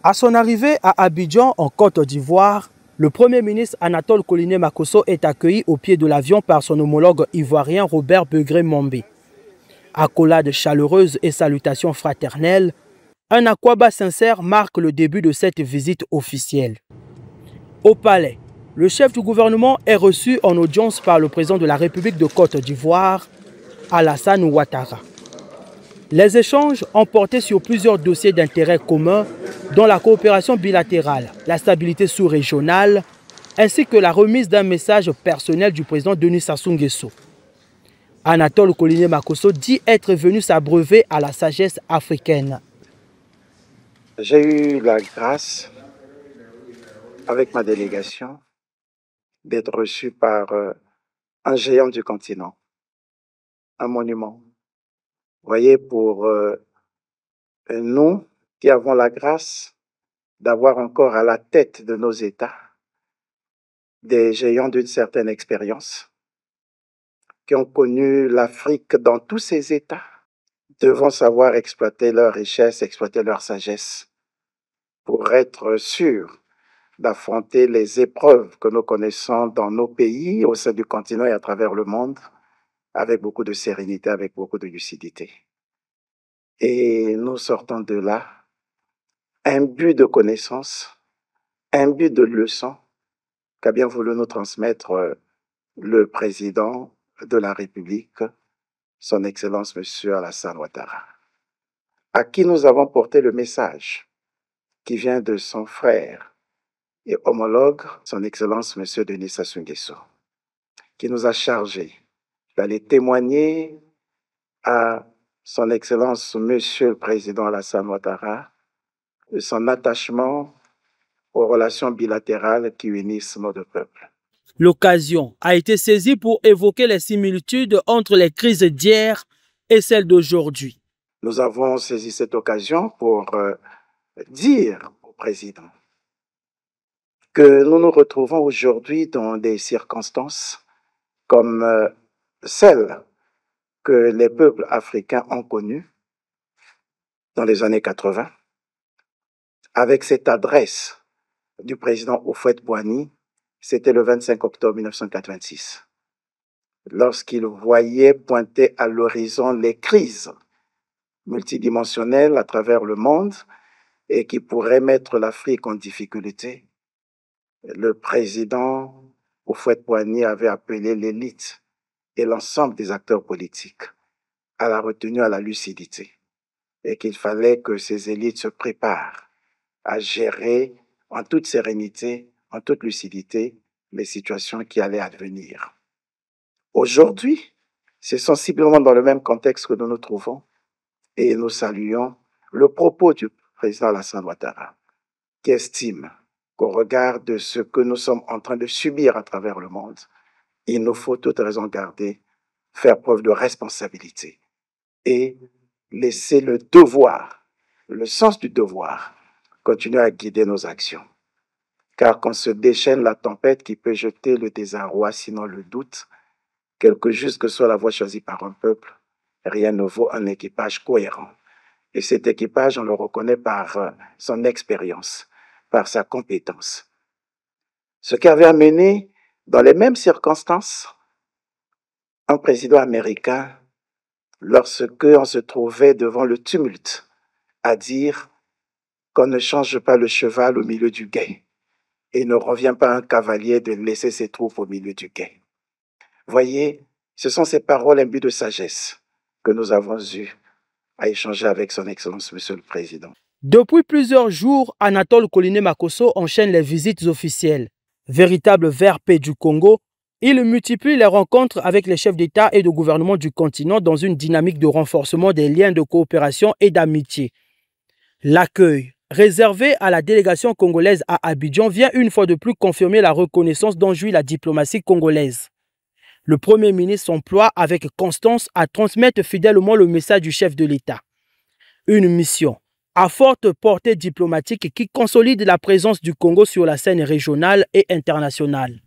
À son arrivée à Abidjan, en Côte d'Ivoire, le Premier ministre Anatole Koliné Makosso est accueilli au pied de l'avion par son homologue ivoirien Robert Begré-Mombé. Accolades chaleureuses et salutations fraternelles, un aquaba sincère marque le début de cette visite officielle. Au palais, le chef du gouvernement est reçu en audience par le président de la République de Côte d'Ivoire, Alassane Ouattara. Les échanges ont porté sur plusieurs dossiers d'intérêt commun, dont la coopération bilatérale, la stabilité sous-régionale, ainsi que la remise d'un message personnel du président Denis Sassou Nguesso. Anatole Koliné Makosso dit être venu s'abreuver à la sagesse africaine. J'ai eu la grâce, avec ma délégation, d'être reçu par un géant du continent, un monument. Vous voyez, pour nous qui avons la grâce d'avoir encore à la tête de nos États des géants d'une certaine expérience, qui ont connu l'Afrique dans tous ses États, devons savoir exploiter leur richesse, exploiter leur sagesse, pour être sûrs d'affronter les épreuves que nous connaissons dans nos pays, au sein du continent et à travers le monde, avec beaucoup de sérénité, avec beaucoup de lucidité. Et nous sortons de là imbu de connaissances, imbu de leçons qu'a bien voulu nous transmettre le président de la République, son Excellence M. Alassane Ouattara, à qui nous avons porté le message qui vient de son frère et homologue, son Excellence M. Denis Sassou Nguesso, qui nous a chargé d'aller témoigner à son Excellence Monsieur le Président Alassane Ouattara de son attachement aux relations bilatérales qui unissent nos deux peuples. L'occasion a été saisie pour évoquer les similitudes entre les crises d'hier et celles d'aujourd'hui. Nous avons saisi cette occasion pour dire au président que nous nous retrouvons aujourd'hui dans des circonstances comme celles que les peuples africains ont connues dans les années 80, avec cette adresse du président Houphouët-Boigny, c'était le 25 octobre 1986, lorsqu'il voyait pointer à l'horizon les crises multidimensionnelles à travers le monde et qui pourraient mettre l'Afrique en difficulté. Le président Houphouët-Boigny avait appelé l'élite et l'ensemble des acteurs politiques à la retenue, à la lucidité, et qu'il fallait que ces élites se préparent à gérer en toute sérénité, en toute lucidité, les situations qui allaient advenir. Aujourd'hui, c'est sensiblement dans le même contexte que nous nous trouvons et nous saluons le propos du président Alassane Ouattara, qui estime qu'au regard de ce que nous sommes en train de subir à travers le monde, il nous faut toute raison garder, faire preuve de responsabilité et laisser le devoir, le sens du devoir, continuer à guider nos actions. Car quand se déchaîne la tempête qui peut jeter le désarroi, sinon le doute, quelque juste que soit la voie choisie par un peuple, rien ne vaut un équipage cohérent. Et cet équipage, on le reconnaît par son expérience, par sa compétence. Ce qui avait amené, dans les mêmes circonstances, un président américain, lorsque on se trouvait devant le tumulte, à dire qu'on ne change pas le cheval au milieu du gué. Et ne revient pas un cavalier de laisser ses troupes au milieu du gué. Voyez, ce sont ces paroles imbues de sagesse que nous avons eues à échanger avec son Excellence, Monsieur le Président. Depuis plusieurs jours, Anatole Koliné Makosso enchaîne les visites officielles. Véritable VRP du Congo, il multiplie les rencontres avec les chefs d'État et de gouvernement du continent dans une dynamique de renforcement des liens de coopération et d'amitié. L'accueil réservé à la délégation congolaise à Abidjan vient une fois de plus confirmer la reconnaissance dont jouit la diplomatie congolaise. Le Premier ministre s'emploie avec constance à transmettre fidèlement le message du chef de l'État. Une mission à forte portée diplomatique qui consolide la présence du Congo sur la scène régionale et internationale.